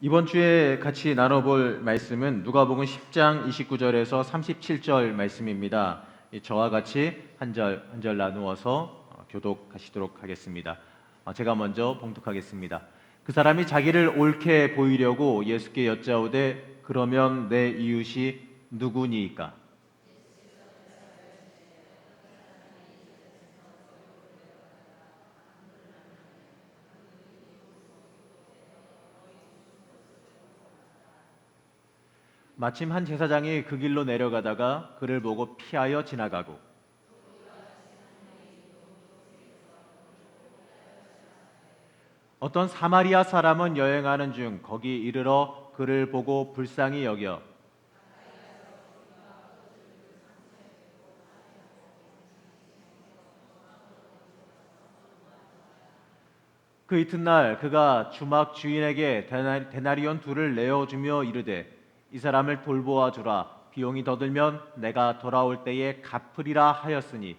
이번 주에 같이 나눠볼 말씀은 누가복음 10장 29절에서 37절 말씀입니다. 저와 같이 한 절 한 절 나누어서 교독하시도록 하겠습니다. 제가 먼저 봉독하겠습니다. 그 사람이 자기를 옳게 보이려고 예수께 여짜오되 그러면 내 이웃이 누구니이까? 마침 한 제사장이 그 길로 내려가다가 그를 보고 피하여 지나가고 어떤 사마리아 사람은 여행하는 중 거기 이르러 그를 보고 불쌍히 여겨 그 이튿날 그가 주막 주인에게 데나리온 둘을 내어주며 이르되 이 사람을 돌보아 주라. 비용이 더 들면 내가 돌아올 때에 갚으리라 하였으니.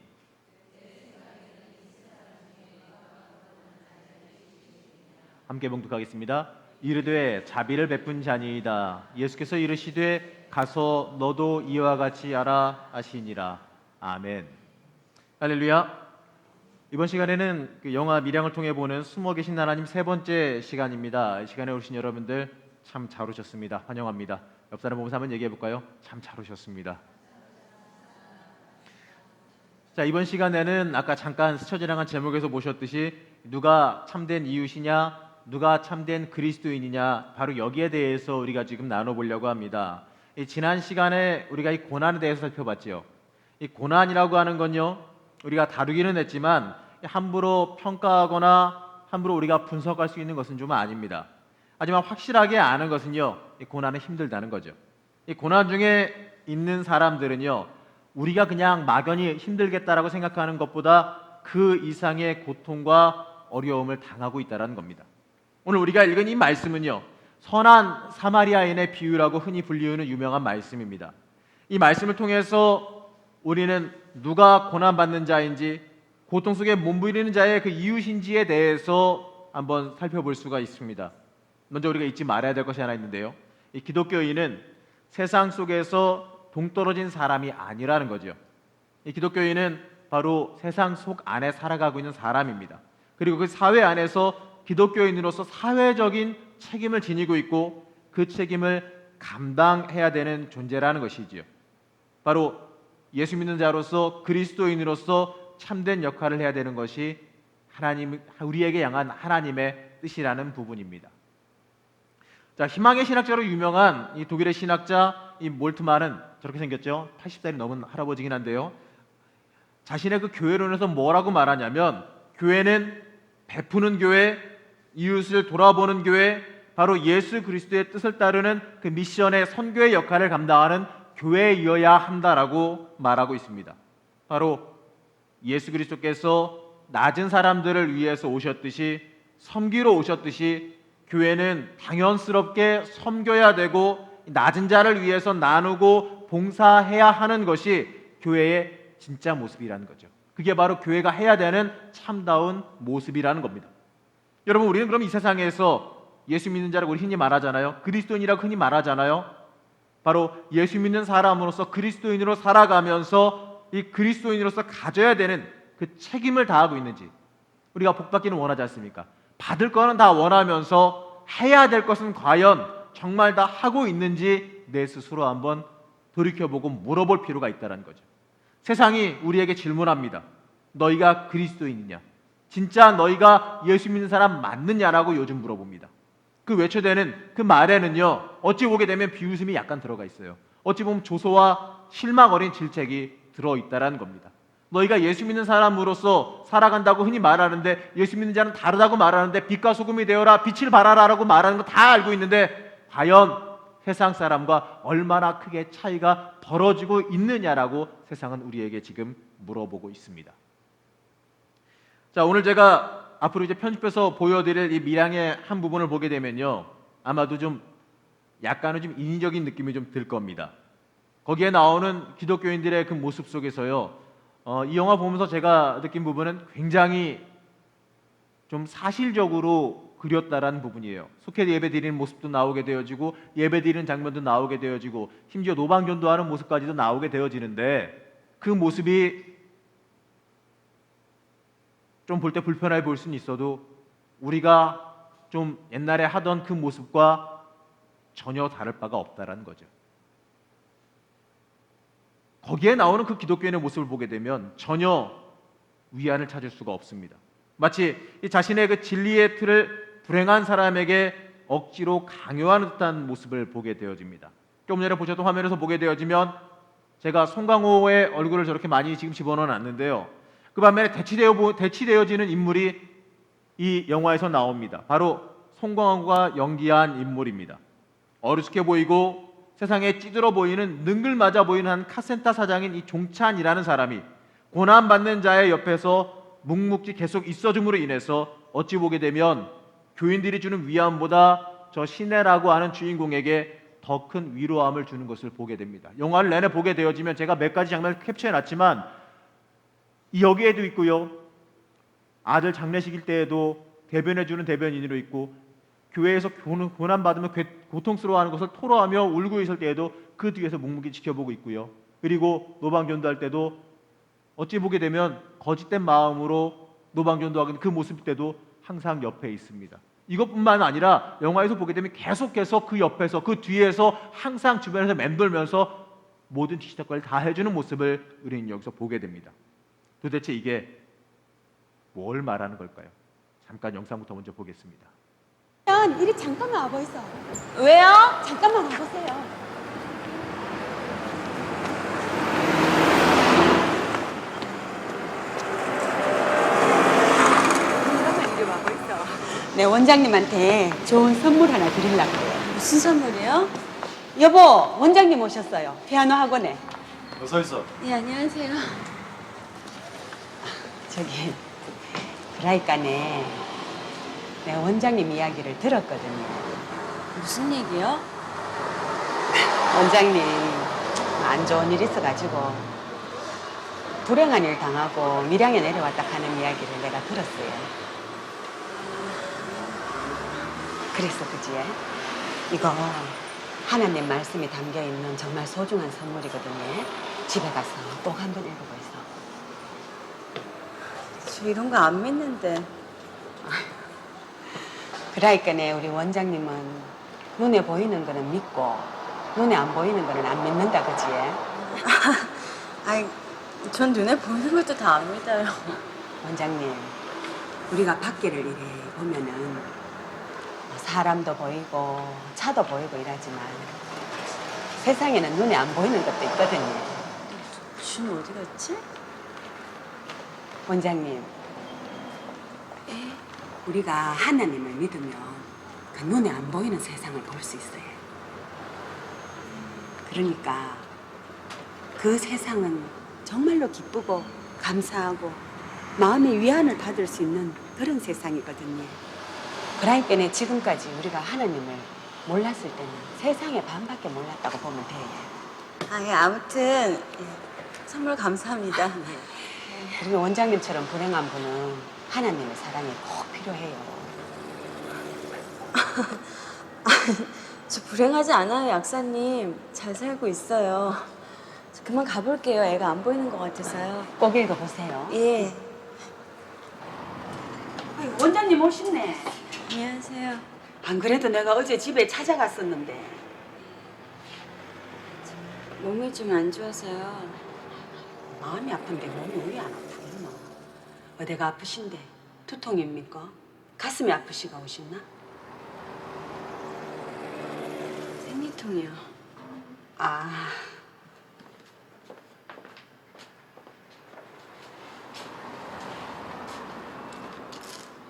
함께 봉독하겠습니다. 이르되 자비를 베푼 자니이다. 예수께서 이르시되 가서 너도 이와 같이 하라 하시니라. 아멘. 할렐루야. 이번 시간에는 그 영화 밀양을 통해 보는 숨어 계신 하나님 세 번째 시간입니다. 이 시간에 오신 여러분들 참 잘 오셨습니다. 환영합니다. 옆 사람 보면서 한번 얘기해 볼까요? 참 잘 오셨습니다. 자, 이번 시간에는 아까 잠깐 스쳐 지나간 제목에서 보셨듯이 누가 참된 이웃이냐, 누가 참된 그리스도인이냐, 바로 여기에 대해서 우리가 지금 나눠보려고 합니다. 지난 시간에 우리가 이 고난에 대해서 살펴봤죠. 이 고난이라고 하는 건요, 우리가 다루기는 했지만 함부로 평가하거나 함부로 우리가 분석할 수 있는 것은 좀 아닙니다. 하지만 확실하게 아는 것은요, 이 고난은 힘들다는 거죠. 이 고난 중에 있는 사람들은요, 우리가 그냥 막연히 힘들겠다라고 생각하는 것보다 그 이상의 고통과 어려움을 당하고 있다는 겁니다. 오늘 우리가 읽은 이 말씀은요, 선한 사마리아인의 비유라고 흔히 불리우는 유명한 말씀입니다. 이 말씀을 통해서 우리는 누가 고난받는 자인지, 고통 속에 몸부리는 자의 그 이웃인지에 대해서 한번 살펴볼 수가 있습니다. 먼저 우리가 잊지 말아야 될 것이 하나 있는데요, 이 기독교인은 세상 속에서 동떨어진 사람이 아니라는 거죠. 이 기독교인은 바로 세상 속 안에 살아가고 있는 사람입니다. 그리고 그 사회 안에서 기독교인으로서 사회적인 책임을 지니고 있고 그 책임을 감당해야 되는 존재라는 것이지요. 바로 예수 믿는 자로서 그리스도인으로서 참된 역할을 해야 되는 것이 우리에게 향한 하나님의 뜻이라는 부분입니다. 자, 희망의 신학자로 유명한 이 독일의 신학자 이 몰트만은 저렇게 생겼죠. 80살이 넘은 할아버지긴 한데요, 자신의 그 교회론에서 뭐라고 말하냐면, 교회는 베푸는 교회, 이웃을 돌아보는 교회, 바로 예수 그리스도의 뜻을 따르는 그 미션의 선교의 역할을 감당하는 교회이어야 한다라고 말하고 있습니다. 바로 예수 그리스도께서 낮은 사람들을 위해서 오셨듯이, 섬기러 오셨듯이 교회는 당연스럽게 섬겨야 되고 낮은 자를 위해서 나누고 봉사해야 하는 것이 교회의 진짜 모습이라는 거죠. 그게 바로 교회가 해야 되는 참다운 모습이라는 겁니다. 여러분, 우리는 그럼 이 세상에서 예수 믿는 자라고 우리 흔히 말하잖아요. 그리스도인이라고 흔히 말하잖아요. 바로 예수 믿는 사람으로서 그리스도인으로 살아가면서 이 그리스도인으로서 가져야 되는 그 책임을 다하고 있는지, 우리가 복받기는 원하지 않습니까? 받을 거는 다 원하면서 해야 될 것은 과연 정말 다 하고 있는지 내 스스로 한번 돌이켜보고 물어볼 필요가 있다는 거죠. 세상이 우리에게 질문합니다. 너희가 그리스도인이냐? 진짜 너희가 예수 믿는 사람 맞느냐라고 요즘 물어봅니다. 그 외쳐대는 그 말에는요, 어찌 보게 되면 비웃음이 약간 들어가 있어요. 어찌 보면 조소와 실망 어린 질책이 들어있다라는 겁니다. 너희가 예수 믿는 사람으로서 살아간다고 흔히 말하는데, 예수 믿는 자는 다르다고 말하는데, 빛과 소금이 되어라, 빛을 발하라라고 말하는 거 다 알고 있는데 과연 세상 사람과 얼마나 크게 차이가 벌어지고 있느냐라고 세상은 우리에게 지금 물어보고 있습니다. 자, 오늘 제가 앞으로 이제 편집해서 보여드릴 이 밀양의 한 부분을 보게 되면요, 아마도 좀 약간은 좀 인위적인 느낌이 좀 들 겁니다. 거기에 나오는 기독교인들의 그 모습 속에서요, 이 영화 보면서 제가 느낀 부분은 굉장히 좀 사실적으로 그렸다라는 부분이에요. 속해 예배 드리는 모습도 나오게 되어지고 예배 드리는 장면도 나오게 되어지고 심지어 노방전도하는 모습까지도 나오게 되어지는데 그 모습이 좀 볼 때 불편해 보일 수는 있어도 우리가 좀 옛날에 하던 그 모습과 전혀 다를 바가 없다라는 거죠. 거기에 나오는 그 기독교인의 모습을 보게 되면 전혀 위안을 찾을 수가 없습니다. 마치 자신의 그 진리의 틀을 불행한 사람에게 억지로 강요하는 듯한 모습을 보게 되어집니다. 좀 전에 보셨던 화면에서 보게 되어지면 제가 송강호의 얼굴을 저렇게 많이 지금 집어넣어 놨는데요. 그 반면에 대치되어지는 인물이 이 영화에서 나옵니다. 바로 송강호가 연기한 인물입니다. 어리숙해 보이고 세상에 찌들어 보이는 능글맞아 보이는 한 카센터 사장인 이 종찬이라는 사람이 고난받는 자의 옆에서 묵묵히 계속 있어줌으로 인해서 어찌 보게 되면 교인들이 주는 위안보다 저 시내라고 하는 주인공에게 더 큰 위로함을 주는 것을 보게 됩니다. 영화를 내내 보게 되어지면 제가 몇 가지 장면을 캡처해 놨지만 여기에도 있고요. 아들 장례식일 때에도 대변해 주는 대변인으로 있고 교회에서 고난받으면 고통스러워하는 것을 토로하며 울고 있을 때에도 그 뒤에서 묵묵히 지켜보고 있고요. 그리고 노방전도할 때도 어찌 보게 되면 거짓된 마음으로 노방전도하는 그 모습 때도 항상 옆에 있습니다. 이것뿐만 아니라 영화에서 보게 되면 계속해서 그 옆에서 그 뒤에서 항상 주변에서 맴돌면서 모든 지시작과를 다 해주는 모습을 우리는 여기서 보게 됩니다. 도대체 이게 뭘 말하는 걸까요? 잠깐 영상부터 먼저 보겠습니다. 이리 잠깐만 와보이소. 왜요? 잠깐만 와보세요. 잠깐만 이리 와보 있어. 네, 원장님한테 좋은 선물 하나 드리려고 해요. 무슨 선물이요? 여보, 원장님 오셨어요. 피아노 학원에. 어서 있어. 예, 안녕하세요. 저기 그라이까네 내가 원장님 이야기를 들었거든요. 무슨 얘기요? 원장님 안 좋은 일 있어가지고 불행한 일 당하고 밀양에 내려왔다 하는 이야기를 내가 들었어요. 그래서 그지? 이거 하나님 말씀이 담겨있는 정말 소중한 선물이거든요. 집에 가서 꼭 한번 읽어보세요. 저 이런 거 안 믿는데. 그러니까네 우리 원장님은 눈에 보이는 거는 믿고 눈에 안 보이는 거는 안 믿는다 그지? 아이, 전 눈에 보이는 것도 다 안 믿어요. 원장님 우리가 밖에를 이래 보면은 사람도 보이고 차도 보이고 이러지만 세상에는 눈에 안 보이는 것도 있거든요. 준 어디 갔지? 원장님 우리가 하나님을 믿으면 그 눈에 안 보이는 세상을 볼 수 있어요. 그러니까 그 세상은 정말로 기쁘고 감사하고 마음의 위안을 받을 수 있는 그런 세상이거든요. 그러니까 지금까지 우리가 하나님을 몰랐을 때는 세상의 반밖에 몰랐다고 보면 돼요. 아, 예, 아무튼 예, 선물 감사합니다. 그리고 원장님처럼 불행한 분은 하나님의 사랑이 꼭 필요해요. 저 불행하지 않아요, 약사님. 잘 살고 있어요. 저 그만 가볼게요. 애가 안 보이는 것 같아서요. 꼭 읽어보세요. 예. 원장님 오셨네. 안녕하세요. 안 그래도 내가 어제 집에 찾아갔었는데 몸이 좀 안 좋아서요. 마음이 아픈데 몸이 왜 안 아프겠노? 어디가 아프신데? 두통입니까? 가슴이 아프시가 오셨나? 생리통이요. 아,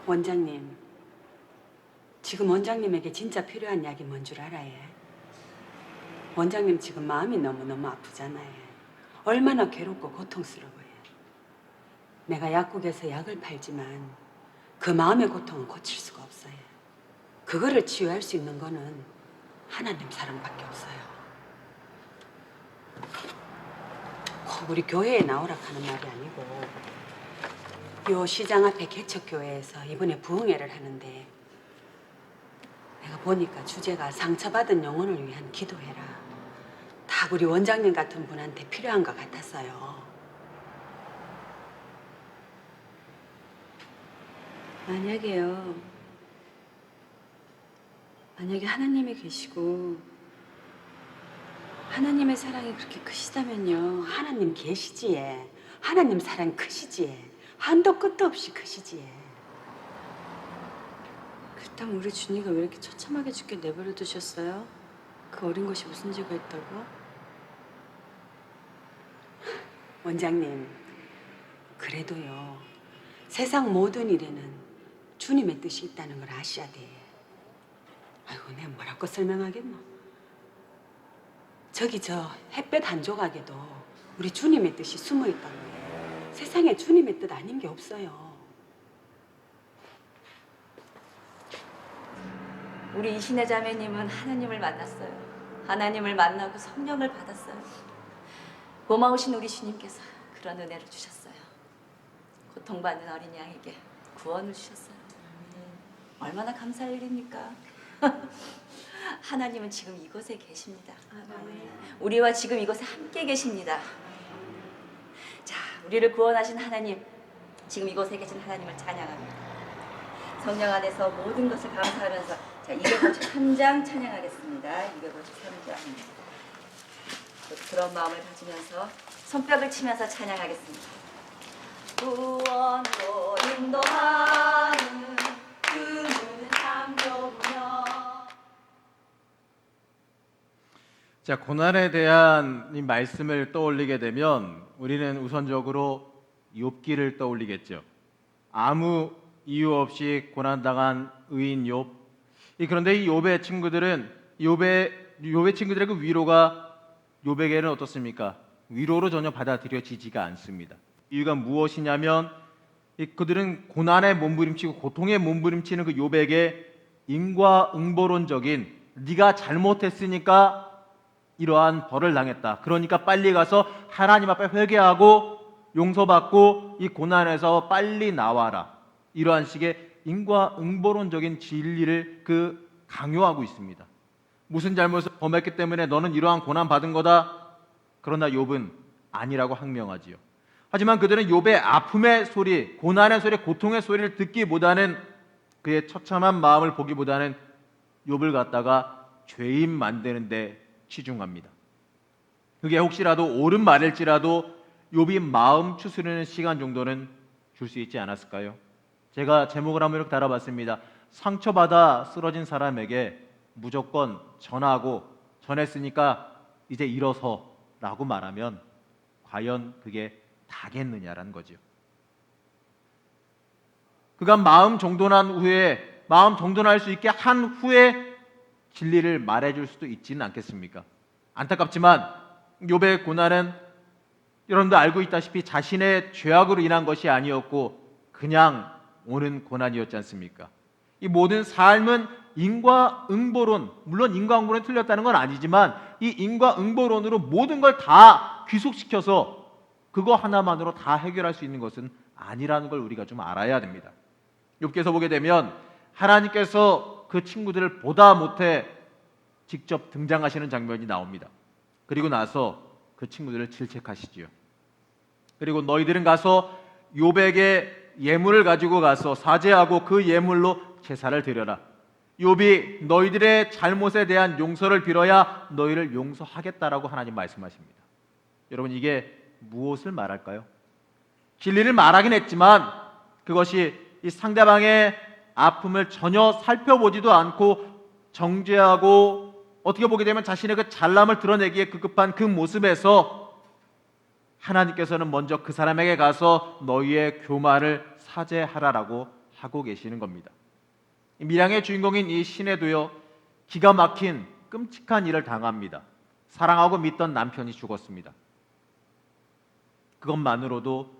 원장님 지금 원장님에게 진짜 필요한 약이 뭔 줄 알아요? 원장님 지금 마음이 너무너무 아프잖아요. 얼마나 괴롭고 고통스러워요. 내가 약국에서 약을 팔지만 그 마음의 고통은 고칠 수가 없어요. 그거를 치유할 수 있는 거는 하나님 사랑밖에 없어요. 꼭 우리 교회에 나오라 하는 말이 아니고 요 시장 앞에 개척교회에서 이번에 부흥회를 하는데 내가 보니까 주제가 상처받은 영혼을 위한 기도해라. 다 우리 원장님 같은 분한테 필요한 것 같았어요. 만약에 하나님이 계시고 하나님의 사랑이 그렇게 크시다면요. 하나님 계시지에. 하나님 사랑 크시지에. 한도 끝도 없이 크시지에. 그렇다면 우리 준이가 왜 이렇게 처참하게 죽게 내버려 두셨어요? 그 어린 것이 무슨 죄가 있다고? 원장님, 그래도요. 세상 모든 일에는 주님의 뜻이 있다는 걸 아셔야 돼. 아이고, 내가 뭐라고 설명하겠노? 저기 저 햇볕 한 조각에도 우리 주님의 뜻이 숨어 있다고 해. 세상에 주님의 뜻 아닌 게 없어요. 우리 이신의 자매님은 하나님을 만났어요. 하나님을 만나고 성령을 받았어요. 고마우신 우리 주님께서 그런 은혜를 주셨어요. 고통받는 어린 양에게 구원을 주셨어요. 얼마나 감사할 일입니까? 하나님은 지금 이곳에 계십니다. 우리와 지금 이곳에 함께 계십니다. 자, 우리를 구원하신 하나님, 지금 이곳에 계신 하나님을 찬양합니다. 성령 안에서 모든 것을 감사하면서 자, 253장 찬양하겠습니다. 253장. 그런 마음을 가지면서 손뼉을 치면서 찬양하겠습니다. 구원으로 인도하는 그 문은 잠겨보며. 자, 고난에 대한 이 말씀을 떠올리게 되면 우리는 우선적으로 욥기를 떠올리겠죠. 아무 이유 없이 고난당한 의인 욥. 그런데 이 욥의 친구들은 욥의 친구들의 그 위로가 욥에게는 어떻습니까? 위로로 전혀 받아들여지지가 않습니다. 이유가 무엇이냐면 그들은 고난에 몸부림치고 고통에 몸부림치는 그 욥에게 인과응보론적인 네가 잘못했으니까 이러한 벌을 당했다. 그러니까 빨리 가서 하나님 앞에 회개하고 용서받고 이 고난에서 빨리 나와라. 이러한 식의 인과응보론적인 진리를 강요하고 있습니다. 무슨 잘못을 범했기 때문에 너는 이러한 고난 받은 거다. 그러나 욥은 아니라고 항명하지요. 하지만 그들은 욥의 아픔의 소리, 고난의 소리, 고통의 소리를 듣기보다는 그의 처참한 마음을 보기보다는 욥을 갖다가 죄인 만드는 데 치중합니다. 그게 혹시라도 옳은 말일지라도 욥이 마음 추스르는 시간 정도는 줄 수 있지 않았을까요? 제가 제목을 한번 이렇게 달아봤습니다. 상처받아 쓰러진 사람에게 무조건 전했으니까 이제 일어서 라고 말하면 과연 그게 다겠느냐라는 거죠. 그가 마음 정돈할 수 있게 한 후에 진리를 말해줄 수도 있지는 않겠습니까? 안타깝지만 욥의 고난은 여러분도 알고 있다시피 자신의 죄악으로 인한 것이 아니었고 그냥 오는 고난이었지 않습니까? 이 모든 삶은 인과응보론, 물론 인과응보론이 틀렸다는 건 아니지만 이 인과응보론으로 모든 걸 다 귀속시켜서 그거 하나만으로 다 해결할 수 있는 것은 아니라는 걸 우리가 좀 알아야 됩니다. 욥기에서 보게 되면 하나님께서 그 친구들을 보다 못해 직접 등장하시는 장면이 나옵니다. 그리고 나서 그 친구들을 질책하시지요. 그리고 너희들은 가서 욥에게 예물을 가지고 가서 사죄하고 그 예물로 제사를 드려라. 욥이 너희들의 잘못에 대한 용서를 빌어야 너희를 용서하겠다라고 하나님 말씀하십니다. 여러분, 이게 무엇을 말할까요? 진리를 말하긴 했지만 그것이 이 상대방의 아픔을 전혀 살펴보지도 않고 정죄하고 어떻게 보게 되면 자신의 그 잘남을 드러내기에 급급한 그 모습에서 하나님께서는 먼저 그 사람에게 가서 너희의 교만을 사죄하라라고 하고 계시는 겁니다. 밀양의 주인공인 이 시내도요, 기가 막힌 끔찍한 일을 당합니다. 사랑하고 믿던 남편이 죽었습니다. 그것만으로도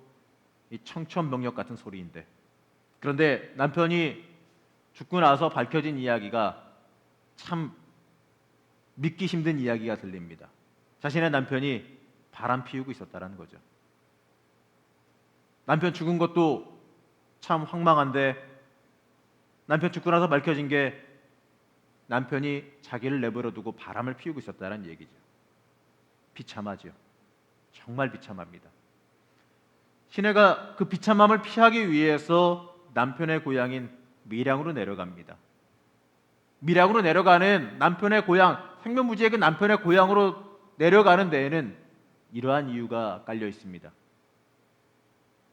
이 청천벽력 같은 소리인데, 그런데 남편이 죽고 나서 밝혀진 이야기가 참 믿기 힘든 이야기가 들립니다. 자신의 남편이 바람 피우고 있었다는 거죠. 남편 죽은 것도 참 황망한데 남편 죽고 나서 밝혀진 게 남편이 자기를 내버려 두고 바람을 피우고 있었다는 얘기죠. 비참하죠. 정말 비참합니다. 시내가 그 비참함을 피하기 위해서 남편의 고향인 밀양으로 내려갑니다. 밀양으로 내려가는 남편의 고향, 생면부지의 그 남편의 고향으로 내려가는 데에는 이러한 이유가 깔려 있습니다.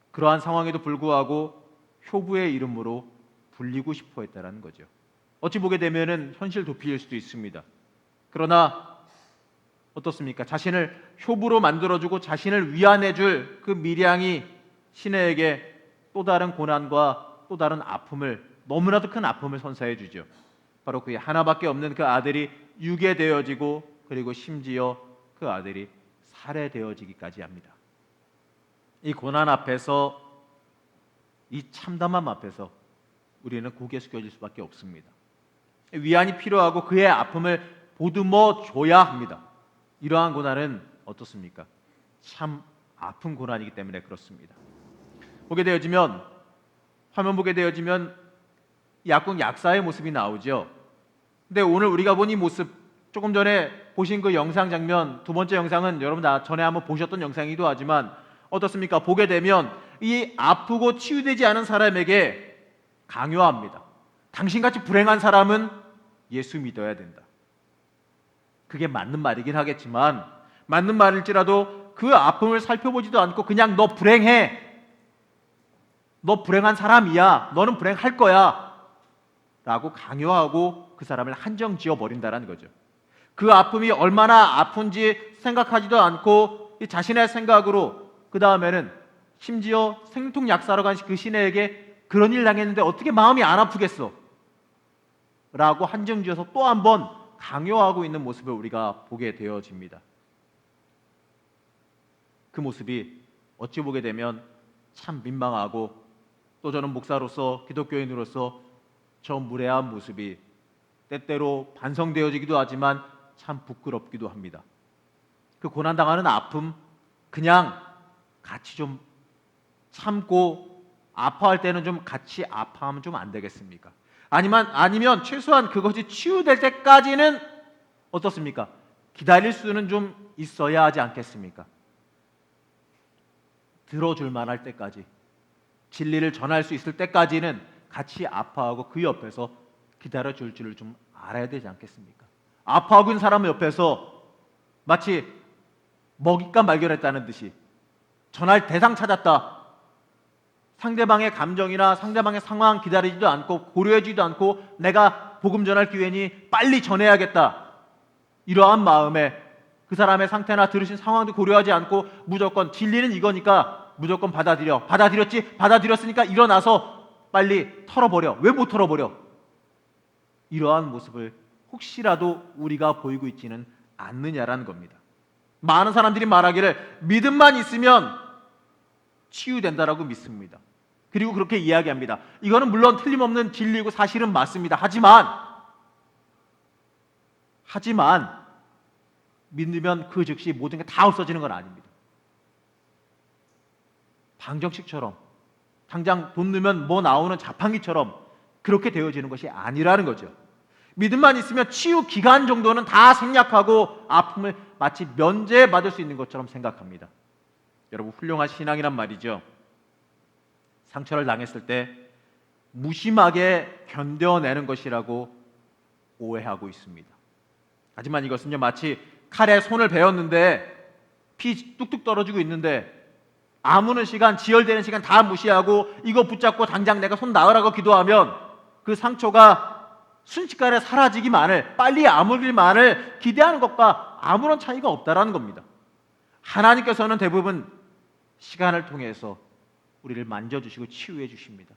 그러한 상황에도 불구하고 효부의 이름으로 불리고 싶어 했다는 거죠. 어찌 보게 되면은 현실 도피일 수도 있습니다. 그러나 어떻습니까? 자신을 효부로 만들어주고 자신을 위안해줄 그 밀양이 시내에게 또 다른 고난과 또 다른 아픔을, 너무나도 큰 아픔을 선사해 주죠. 바로 그 하나밖에 없는 그 아들이 유괴되어지고, 그리고 심지어 그 아들이 살해되어지기까지 합니다. 이 고난 앞에서, 이 참담함 앞에서 우리는 고개 숙여질 수밖에 없습니다. 위안이 필요하고 그의 아픔을 보듬어 줘야 합니다. 이러한 고난은 어떻습니까? 참 아픈 고난이기 때문에 그렇습니다. 화면 보게 되어지면 약국 약사의 모습이 나오죠. 근데 오늘 우리가 본 이 모습, 조금 전에 보신 그 영상 장면, 두 번째 영상은 여러분 다 전에 한번 보셨던 영상이기도 하지만 어떻습니까? 보게 되면 이 아프고 치유되지 않은 사람에게 강요합니다. 당신같이 불행한 사람은 예수 믿어야 된다. 그게 맞는 말이긴 하겠지만, 맞는 말일지라도 그 아픔을 살펴보지도 않고 그냥 너 불행해, 너 불행한 사람이야, 너는 불행할 거야 라고 강요하고 그 사람을 한정 지어 버린다는 거죠. 그 아픔이 얼마나 아픈지 생각하지도 않고 자신의 생각으로, 그 다음에는 심지어 생통약사로 간 그 시내에게 그런 일 당했는데 어떻게 마음이 안 아프겠어 라고 한정 지어서 또 한 번 강요하고 있는 모습을 우리가 보게 되어집니다. 그 모습이 어찌 보게 되면 참 민망하고, 또 저는 목사로서, 기독교인으로서 저 무례한 모습이 때때로 반성되어지기도 하지만 참 부끄럽기도 합니다. 그 고난당하는 아픔, 그냥 같이 좀 참고 아파할 때는 좀 같이 아파하면 좀 안 되겠습니까? 아니면 최소한 그것이 치유될 때까지는 어떻습니까? 기다릴 수는 좀 있어야 하지 않겠습니까? 들어줄 만할 때까지, 진리를 전할 수 있을 때까지는 같이 아파하고 그 옆에서 기다려줄 줄을 좀 알아야 되지 않겠습니까? 아파하고 있는 사람 옆에서 마치 먹잇감 발견했다는 듯이 전할 대상 찾았다, 상대방의 감정이나 상대방의 상황 기다리지도 않고 고려해주지도 않고 내가 복음 전할 기회니 빨리 전해야겠다, 이러한 마음에 그 사람의 상태나 들으신 상황도 고려하지 않고 무조건 진리는 이거니까 무조건 받아들였으니까 일어나서 빨리 털어버려. 왜 못 털어버려? 이러한 모습을 혹시라도 우리가 보이고 있지는 않느냐라는 겁니다. 많은 사람들이 말하기를 믿음만 있으면 치유된다라고 믿습니다. 그리고 그렇게 이야기합니다. 이거는 물론 틀림없는 진리이고 사실은 맞습니다. 하지만 믿으면 그 즉시 모든 게 다 없어지는 건 아닙니다. 방정식처럼 당장 돈 넣으면 뭐 나오는 자판기처럼 그렇게 되어지는 것이 아니라는 거죠. 믿음만 있으면 치유 기간 정도는 다 생략하고 아픔을 마치 면제받을 수 있는 것처럼 생각합니다. 여러분, 훌륭한 신앙이란 말이죠, 상처를 당했을 때 무심하게 견뎌내는 것이라고 오해하고 있습니다. 하지만 이것은요, 마치 칼에 손을 베었는데 피 뚝뚝 떨어지고 있는데 아무는 시간, 지혈되는 시간 다 무시하고 이거 붙잡고 당장 내가 손 나으라고 기도하면 그 상처가 순식간에 사라지기만을, 빨리 아물기만을 기대하는 것과 아무런 차이가 없다라는 겁니다. 하나님께서는 대부분 시간을 통해서 우리를 만져주시고 치유해 주십니다.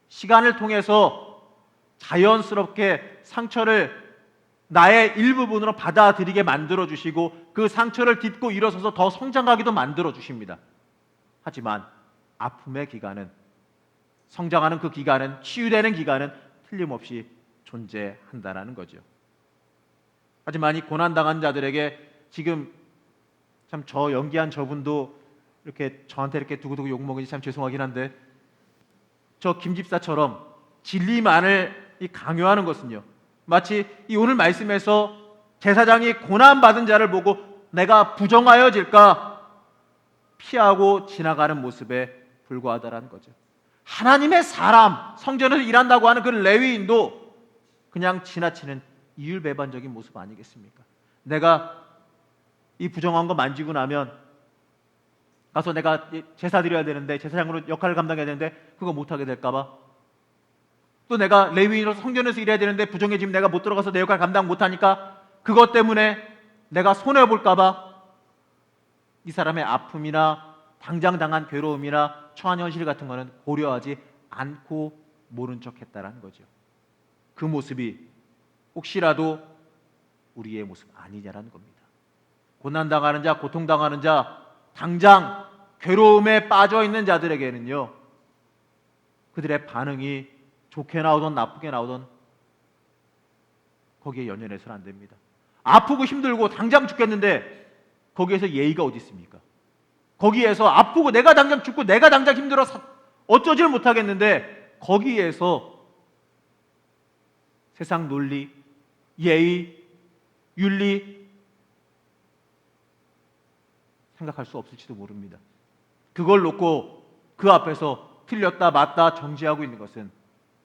시간을 통해서 자연스럽게 상처를 나의 일부분으로 받아들이게 만들어 주시고 그 상처를 딛고 일어서서 더 성장하기도 만들어 주십니다. 하지만 아픔의 기간은, 성장하는 그 기간은, 치유되는 기간은 틀림없이 존재한다는 거죠. 하지만 이 고난당한 자들에게 지금 참 저 연기한 저분도 이렇게 저한테 이렇게 두고두고 욕먹으니 참 죄송하긴 한데, 저 김 집사처럼 진리만을 강요하는 것은요, 마치 이 오늘 말씀에서 제사장이 고난받은 자를 보고 내가 부정하여질까 피하고 지나가는 모습에 불과하다라는 거죠. 하나님의 사람, 성전에서 일한다고 하는 그 레위인도 그냥 지나치는 이율배반적인 모습 아니겠습니까? 내가 이 부정한 거 만지고 나면 가서 내가 제사 드려야 되는데, 제사장으로 역할을 감당해야 되는데 그거 못하게 될까 봐, 또 내가 레위인으로 성전에서 일해야 되는데 부정해지면 내가 못 들어가서 내 역할 감당 못하니까 그것 때문에 내가 손해볼까 봐 이 사람의 아픔이나 당장 당한 괴로움이나 처한 현실 같은 거는 고려하지 않고 모른 척했다라는 거죠. 그 모습이 혹시라도 우리의 모습 아니냐라는 겁니다. 고난당하는 자, 고통당하는 자, 당장 괴로움에 빠져 있는 자들에게는요, 그들의 반응이 좋게 나오든 나쁘게 나오든 거기에 연연해서는 안 됩니다. 아프고 힘들고 당장 죽겠는데 거기에서 예의가 어디 있습니까? 거기에서 아프고 내가 당장 죽고 내가 당장 힘들어서 어쩌지를 못하겠는데 거기에서 세상 논리, 예의, 윤리 생각할 수 없을지도 모릅니다. 그걸 놓고 그 앞에서 틀렸다 맞다 정지하고 있는 것은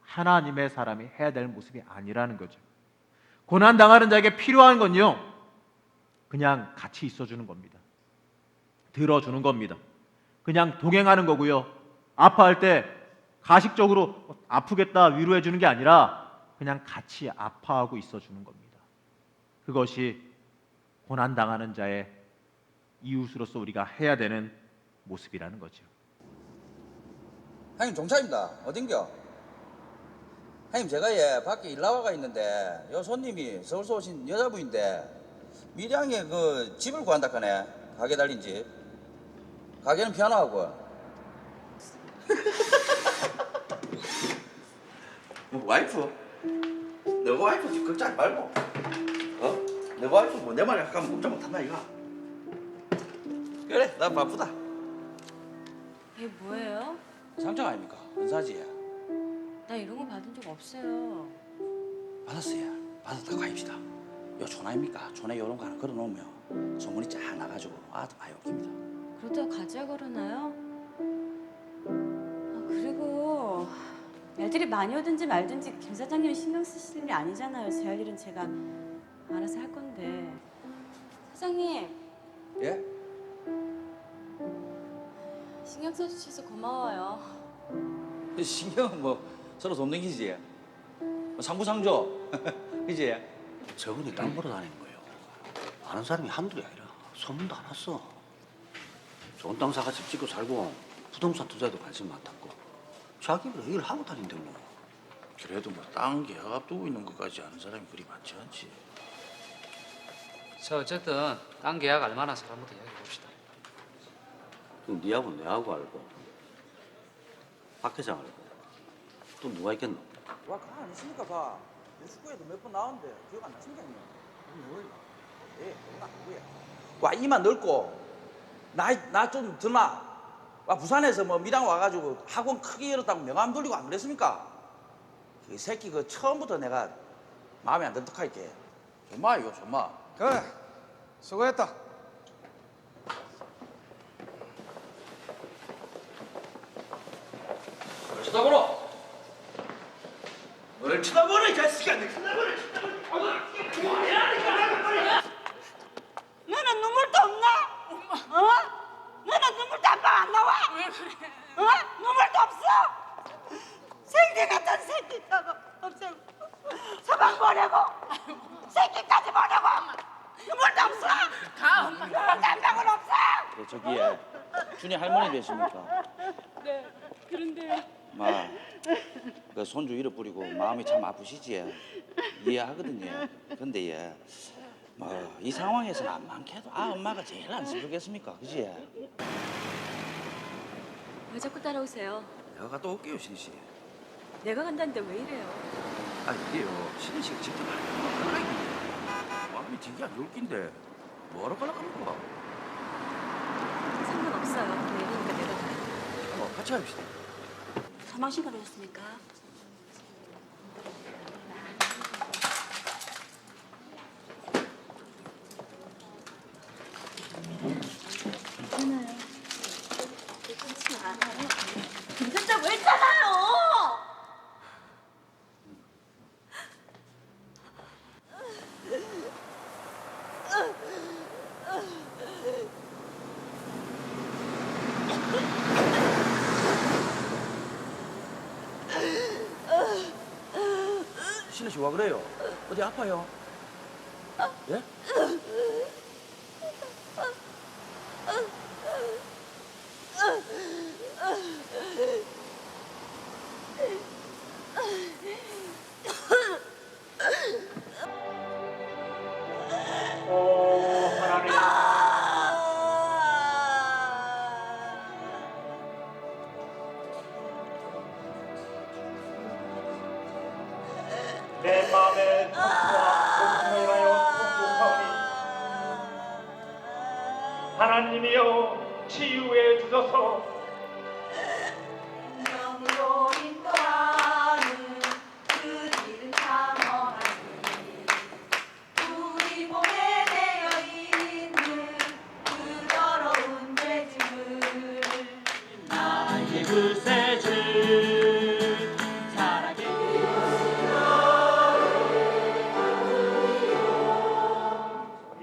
하나님의 사람이 해야 될 모습이 아니라는 거죠. 고난당하는 자에게 필요한 건요, 그냥 같이 있어주는 겁니다. 들어주는 겁니다. 그냥 동행하는 거고요. 아파할 때 가식적으로 아프겠다 위로해 주는 게 아니라 그냥 같이 아파하고 있어주는 겁니다. 그것이 고난당하는 자의 이웃으로서 우리가 해야 되는 모습이라는 거죠. 형님 종차입니다. 어딘겨? 형님 제가 밖에 일 나와가 있는데 요 손님이 서울서 오신 여자분인데 밀양에 그 집을 구한다 카네. 가게 달린 집. 가게는 피하나하고. 와이프? 너 와이프 집 걱정하지 말고, 너 와이프 뭐 내 말에 가면 꼼짝 못한다 이거. 그래, 나 바쁘다. 이게 뭐예요? 상장 아닙니까? 은사지. 나 이런 거 받은 적 없어요. 받았어요. 받았다고 합시다. 요 촌아입니까? 촌에 요런 거 하나 걸어놓으면 소문이 쫙 나가지고 아주 많이 옵니다. 그러다가 가지가 걸었나요? 아, 그리고 애들이 많이 오든지 말든지 김 사장님이 신경 쓰실 일이 아니잖아요. 제 할 일은 제가 알아서 할 건데. 사장님, 예? 신경 써주셔서 고마워요. 신경은 뭐 서로 돕는 기지. 상부상조. 그지? 저분이 땅 보러 다니는 거예요. 아는 사람이 한둘이 아니라 소문도 안 왔어. 좋은 땅 사가 집 짓고 살고 부동산 투자에도 관심 많다고. 자기 일을 하고 다닌대 뭐. 그래도 뭐 땅 계약 앞두고 있는 것까지 아는 사람이 그리 많지 않지. 자, 어쨌든 땅 계약 알만한 사람부터 이야기해 봅시다. 그럼 니하고 내하고 알고 박 회장 알고 또 누가 있겠노? 와, 가만 안 있으니까 봐. 축구에도 몇 번 나왔는데 기억 안 나신다 형님. 몰라. 예, 몰라. 누구야? 와, 이만 넓고 나 좀 드나. 와, 부산에서 뭐 밀양 와가지고 학원 크게 열었다고 명함 돌리고 안 그랬습니까? 그 새끼 그 처음부터 내가 마음에 안 든다 할게. 정말 이거 정말. 그래, 수고했다. 뭘 쳐다보노? 뭘 쳐다보노 이 자식아! 내 쳐다보노! 너는 눈물도 없나? 너는 눈물도 안 나와? 왜 그래? 눈물도 없어? 생태 같은 새끼 저거 없애고 서방 보내고 새끼까지 보내고 눈물도 없어? 가 엄마. 땀방울 없어? 네, 저기에 준이 할머니 되십니까? 네, 그런데요. 마, 그 손주 잃어버리고 마음이 참 아프시지. 이해하거든요. 근데 예, 뭐 이 상황에서는 안 많게도 엄마가 제일 안 슬프겠습니까, 그지? 왜 자꾸 따라오세요? 내가 갔다 올게요, 신희 씨. 내가 간다는데 왜 이래요? 아 이게요, 신희 씨가 직접 하는 마음이 되게 안 좋을 낀데 뭐하러 가려합니까? 상관없어요. 내리니까 내가 가요. 같이 갑시다. 사망신고 되셨습니까? 신혜 씨 와 그래요? 어디 아파요? 예? 내 마음의 통과 공평하여 통곡하오니 하나님이여 치유해 주소서. 영으로 인도하는 그 길을 탐험하니 우리 몸에 되어 있는 그 더러운 죄짐을 나의 불새줄 사랑해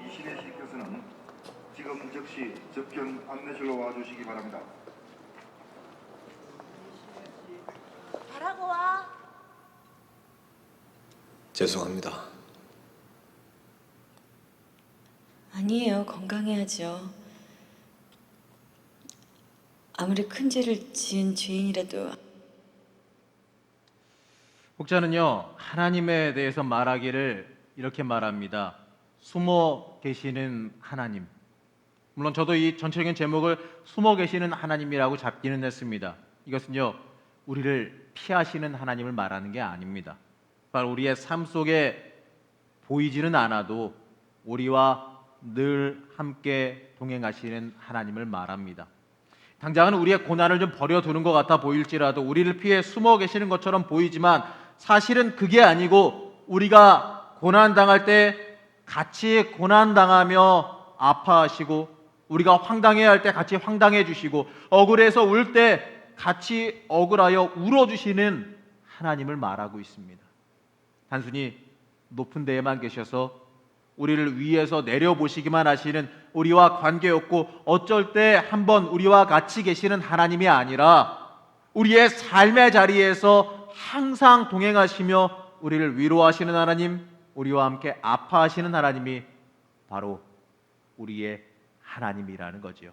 이신혜 씨께서는 지금 즉시 접견 안내실로 와주시기 바랍니다. 잘하고 와. 죄송합니다. 아니에요. 건강해야죠. 아무리 큰 죄를 지은 죄인이라도 혹자는요, 하나님에 대해서 말하기를 이렇게 말합니다. 숨어 계시는 하나님. 물론 저도 이 전체적인 제목을 숨어 계시는 하나님이라고 잡기는 했습니다. 이것은요, 우리를 피하시는 하나님을 말하는 게 아닙니다. 바로 우리의 삶 속에 보이지는 않아도 우리와 늘 함께 동행하시는 하나님을 말합니다. 당장은 우리의 고난을 좀 버려두는 것 같아 보일지라도, 우리를 피해 숨어 계시는 것처럼 보이지만 사실은 그게 아니고, 우리가 고난당할 때 같이 고난당하며 아파하시고, 우리가 황당해야 할 때 같이 황당해 주시고, 억울해서 울 때 같이 억울하여 울어주시는 하나님을 말하고 있습니다. 단순히 높은 데에만 계셔서 우리를 위에서 내려보시기만 하시는, 우리와 관계없고 어쩔 때 한번 우리와 같이 계시는 하나님이 아니라, 우리의 삶의 자리에서 항상 동행하시며 우리를 위로하시는 하나님, 우리와 함께 아파하시는 하나님이 바로 우리의 하나님이라는 거지요.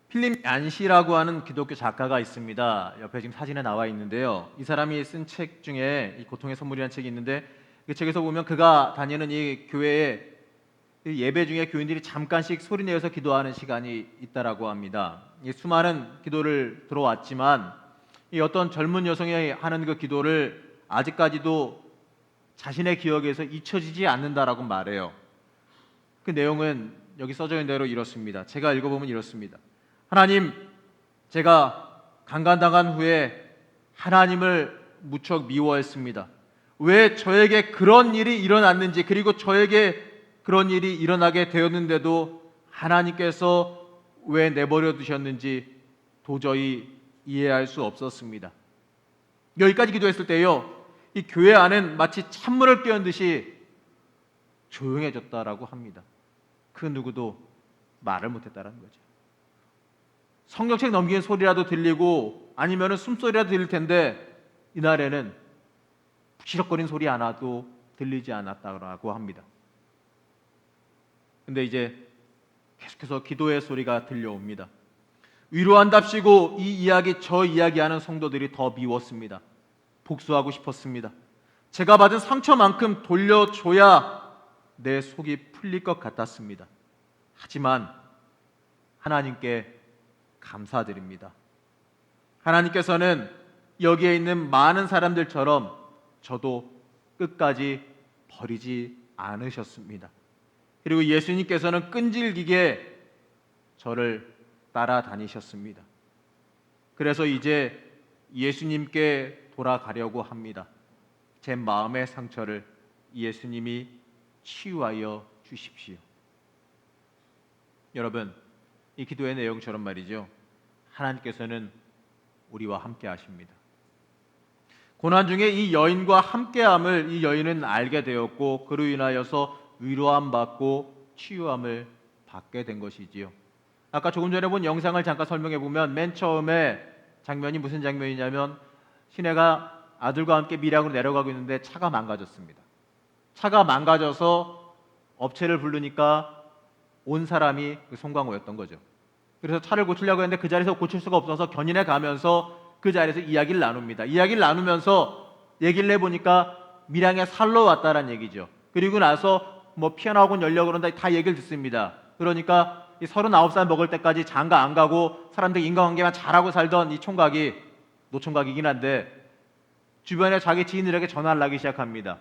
필립 얀시라고 하는 기독교 작가가 있습니다. 옆에 지금 사진에 나와 있는데요. 이 사람이 쓴 책 중에 이 고통의 선물이라는 책이 있는데, 그 책에서 보면 그가 다니는 이 교회에 예배 중에 교인들이 잠깐씩 소리내어서 기도하는 시간이 있다라고 합니다. 이 수많은 기도를 들어왔지만 이 어떤 젊은 여성이 하는 그 기도를 아직까지도 자신의 기억에서 잊혀지지 않는다라고 말해요. 그 내용은 여기 써져 있는 대로 이렇습니다. 제가 읽어보면 이렇습니다. 하나님, 제가 강간당한 후에 하나님을 무척 미워했습니다. 왜 저에게 그런 일이 일어났는지, 그리고 저에게 그런 일이 일어나게 되었는데도 하나님께서 왜 내버려 두셨는지 도저히 이해할 수 없었습니다. 여기까지 기도했을 때요, 이 교회 안은 마치 찬물을 끼얹은 듯이 조용해졌다라고 합니다. 그 누구도 말을 못했다라는 거죠. 성경책 넘기는 소리라도 들리고 아니면 숨소리라도 들릴 텐데, 이날에는 부시럭거리는 소리 하나도 들리지 않았다고 합니다. 근데 이제 계속해서 기도의 소리가 들려옵니다. 위로한답시고 이 이야기 저 이야기하는 성도들이 더 미웠습니다. 복수하고 싶었습니다. 제가 받은 상처만큼 돌려줘야 내 속이 풀릴 것 같았습니다. 하지만 하나님께 감사드립니다. 하나님께서는 여기에 있는 많은 사람들처럼 저도 끝까지 버리지 않으셨습니다. 그리고 예수님께서는 끈질기게 저를 따라다니셨습니다. 그래서 이제 예수님께 돌아가려고 합니다. 제 마음의 상처를 예수님이 치유하여 주십시오. 여러분, 이 기도의 내용처럼 말이죠, 하나님께서는 우리와 함께 하십니다. 고난 중에 이 여인과 함께함을 이 여인은 알게 되었고, 그로 인하여서 위로함 받고 치유함을 받게 된 것이지요. 아까 조금 전에 본 영상을 잠깐 설명해 보면, 맨 처음에 장면이 무슨 장면이냐면, 시내가 아들과 함께 밀양으로 내려가고 있는데 차가 망가졌습니다. 차가 망가져서 업체를 부르니까 온 사람이 그 송강호였던 거죠. 그래서 차를 고치려고 했는데 그 자리에서 고칠 수가 없어서 견인해 가면서 그 자리에서 이야기를 나눕니다. 이야기를 나누면서 얘기를 해보니까 밀양에 살러 왔다라는 얘기죠. 그리고 나서 뭐 피아노학원 열려고 그런다 다 얘기를 듣습니다. 그러니까 이 39살 먹을 때까지 장가 안 가고 사람들 인간관계만 잘하고 살던 이 총각이 노총각이긴 한데 주변에 자기 지인들에게 전화를 하기 시작합니다.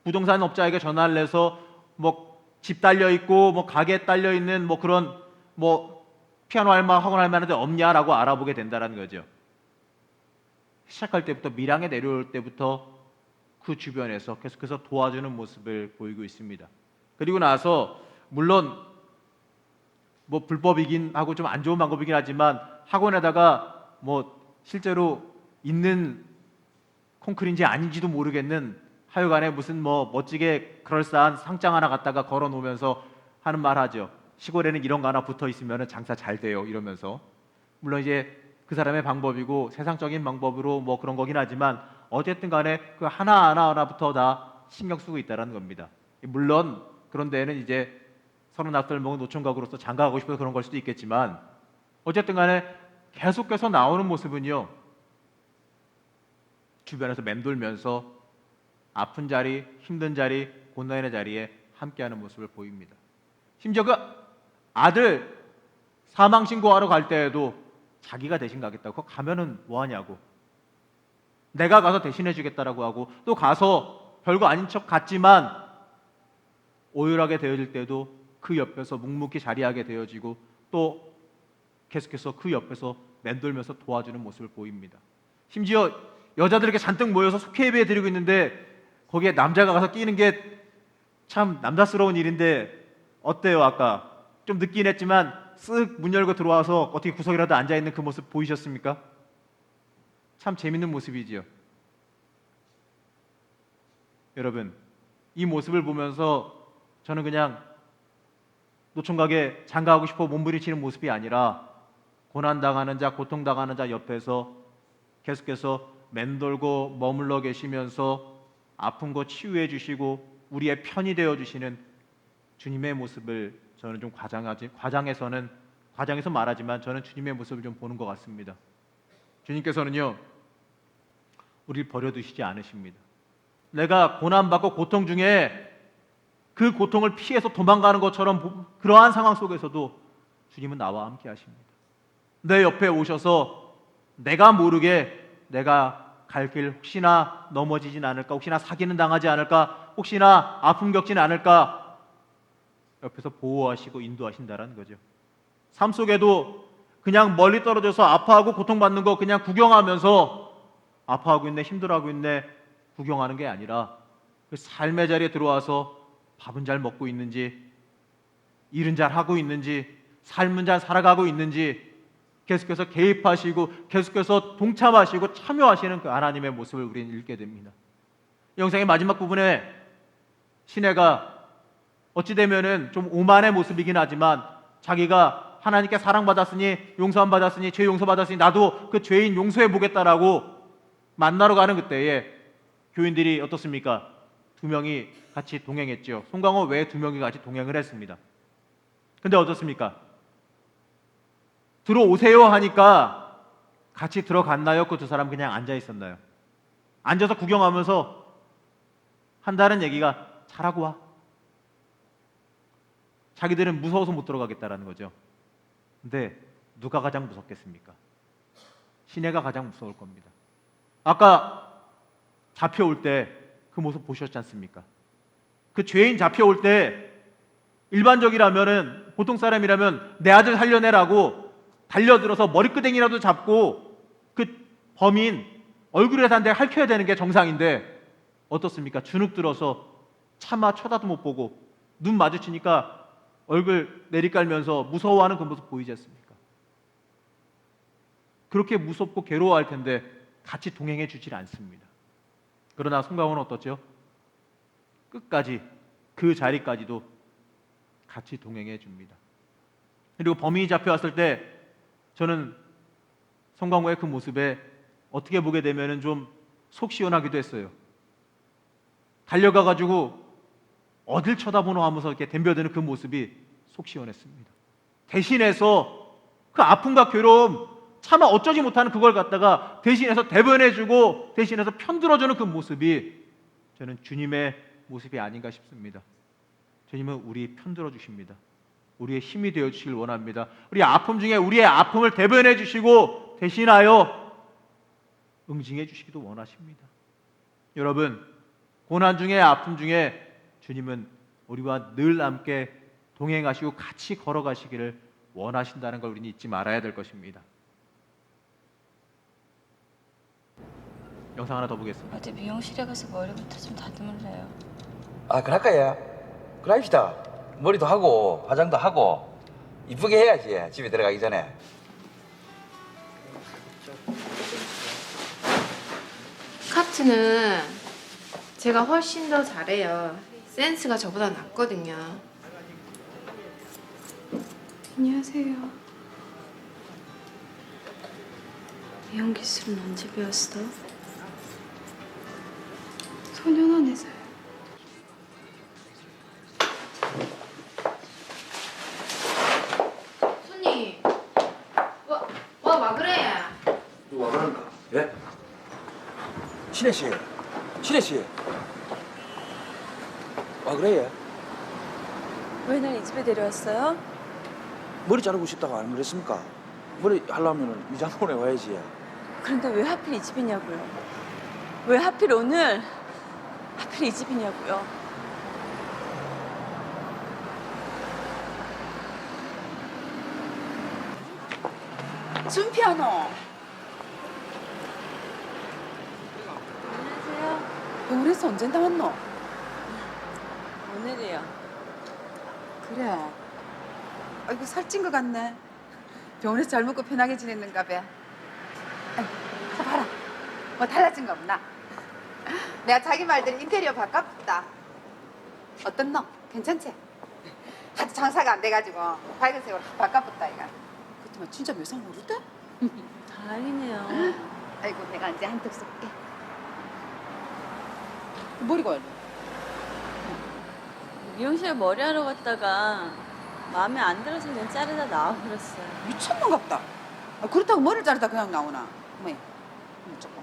부동산 업자에게 전화를 해서 뭐 집 딸려 있고 뭐 가게 딸려 있는 뭐 그런 뭐 피아노 학원 할 만한 데 없냐라고 알아보게 된다는 거죠. 시작할 때부터 밀양에 내려올 때부터 그 주변에서 계속해서 도와주는 모습을 보이고 있습니다. 그리고 나서 물론 뭐 불법이긴 하고 좀 안 좋은 방법이긴 하지만 학원에다가 뭐 실제로 있는 콩쿨인지 아닌지도 모르겠는 하여간에 무슨 뭐 멋지게 그럴싸한 상장 하나 갖다가 걸어 놓으면서 하는 말 하죠. 시골에는 이런 거 하나 붙어 있으면 장사 잘 돼요 이러면서. 물론 이제 그 사람의 방법이고 세상적인 방법으로 뭐 그런 거긴 하지만 어쨌든 간에 그 하나부터 다 신경 쓰고 있다는 겁니다. 물론 그런 데에는 이제 30살 먹은 노총각으로서 장가가고 싶어서 그런 걸 수도 있겠지만 어쨌든 간에 계속해서 나오는 모습은요. 주변에서 맴돌면서 아픈 자리, 힘든 자리, 고난의 자리에 함께하는 모습을 보입니다. 심지어 그 아들 사망 신고하러 갈 때에도 자기가 대신 가겠다고 가면은 뭐하냐고 내가 가서 대신해 주겠다라고 하고 또 가서 별거 아닌 척 갔지만 오열하게 되어질 때도 그 옆에서 묵묵히 자리하게 되어지고 또 계속해서 그 옆에서 맴돌면서 도와주는 모습을 보입니다. 심지어 여자들에게 잔뜩 모여서 속회 예배 드리고 있는데 거기에 남자가 가서 끼는 게 참 남자스러운 일인데 어때요? 아까 좀 늦긴 했지만 쓱 문 열고 들어와서 어떻게 구석이라도 앉아있는 그 모습 보이셨습니까? 참 재밌는 모습이지요. 여러분 이 모습을 보면서 저는 그냥 노총각에 장가하고 싶어 몸부림치는 모습이 아니라 고난당하는 자, 고통당하는 자 옆에서 계속해서 맴돌고 머물러 계시면서 아픈 거 치유해 주시고 우리의 편이 되어 주시는 주님의 모습을 저는 좀 과장해서 말하지만 저는 주님의 모습을 좀 보는 것 같습니다. 주님께서는요 우리를 버려두시지 않으십니다. 내가 고난받고 고통 중에 그 고통을 피해서 도망가는 것처럼 그러한 상황 속에서도 주님은 나와 함께 하십니다. 내 옆에 오셔서 내가 모르게 내가 갈 길 혹시나 넘어지진 않을까, 혹시나 사기는 당하지 않을까, 혹시나 아픔 겪지는 않을까 옆에서 보호하시고 인도하신다라는 거죠. 삶 속에도 그냥 멀리 떨어져서 아파하고 고통받는 거 그냥 구경하면서 아파하고 있네, 힘들어하고 있네 구경하는 게 아니라 그 삶의 자리에 들어와서 밥은 잘 먹고 있는지, 일은 잘 하고 있는지, 삶은 잘 살아가고 있는지 계속해서 개입하시고 계속해서 동참하시고 참여하시는 그 하나님의 모습을 우리는 읽게 됩니다. 영상의 마지막 부분에 시내가 어찌 되면은 좀 오만의 모습이긴 하지만 자기가 하나님께 사랑받았으니 용서함 받았으니 죄 용서받았으니 나도 그 죄인 용서해 보겠다라고 만나러 가는 그때에 교인들이 어떻습니까? 2명이 같이 동행했죠. 송강호 외에 2명이 같이 동행을 했습니다. 근데 어떻습니까? 들어오세요 하니까 같이 들어갔나요? 그 2사람 그냥 앉아 있었나요? 앉아서 구경하면서 한다는 얘기가 잘하고 와. 자기들은 무서워서 못 들어가겠다라는 거죠. 근데 누가 가장 무섭겠습니까? 시내가 가장 무서울 겁니다. 아까 잡혀올 때 그 모습 보셨지 않습니까? 그 죄인 잡혀올 때 일반적이라면은 보통 사람이라면 내 아들 살려내라고 달려들어서 머리끄댕이라도 잡고 그 범인 얼굴에다 한 대 핥혀야 되는 게 정상인데 어떻습니까? 주눅 들어서 차마 쳐다도 못 보고 눈 마주치니까 얼굴 내리깔면서 무서워하는 그 모습 보이지 않습니까? 그렇게 무섭고 괴로워할 텐데 같이 동행해 주질 않습니다. 그러나 송강호는 어떻죠? 끝까지 그 자리까지도 같이 동행해 줍니다. 그리고 범인이 잡혀왔을 때 저는 송강호의 그 모습에 어떻게 보게 되면은 좀 속 시원하기도 했어요. 달려가가지고 어딜 쳐다보노 하면서 이렇게 덤벼드는 그 모습이 속 시원했습니다. 대신해서 그 아픔과 괴로움, 차마 어쩌지 못하는 그걸 갖다가 대신해서 대변해주고 대신해서 편들어주는 그 모습이 저는 주님의 모습이 아닌가 싶습니다. 주님은 우리 편들어 주십니다. 우리의 힘이 되어 주시길 원합니다. 우리 아픔 중에 우리의 아픔을 대변해 주시고 대신하여 응징해 주시기도 원하십니다. 여러분, 고난 중에 아픔 중에 주님은 우리와 늘 함께 동행하시고 같이 걸어가시기를 원하신다는 걸 우리는 잊지 말아야 될 것입니다. 영상 하나 더 보겠습니다. 어제 미용실에 가서 머리부터 좀 다듬을래요. 아, 그럴까요? 그럽시다. 머리도 하고 화장도 하고 이쁘게 해야지 집에 들어가기 전에. 카트는 제가 훨씬 더 잘해요. 센스가 저보다 낫거든요. 안녕하세요. 미용 기술은 언제 배웠어? 소년원에서요. 손님, 와 그래? 와 그런가? 예? 신혜 씨, 신혜 씨. 와 그래? 왜 날 이 집에 데려왔어요? 머리 자르고 싶다가 안 그랬습니까? 머리 하려면 위장원에 와야지. 그런데 왜 하필 이 집이냐고요? 왜 하필 오늘 하필 이 집이냐고요? 준피아노. 안녕하세요. 병원에서 언제 나왔노? 오늘이요. 그래. 아이고 살찐 것 같네. 병원에서 잘 먹고 편하게 지냈는가 봐. 아이고, 봐라. 뭐 달라진 거 없나? 내가 자기 말대로 인테리어 바꿨다. 어떤 너? 괜찮지? 하도 장사가 안 돼가지고 밝은 색으로 바꿔봤다 이거. 그렇지만 진짜 묘상 모르대? 다행이네요. 아이고 내가 이제 한턱 쏠게. 머리가 왜? 미용실에 머리하러 갔다가 마음에 안 들어서 그냥 자르다 나와버렸어요. 미쳤는 같다. 아, 그렇다고 머리를 자르다 그냥 나오나? 어머니, 조금.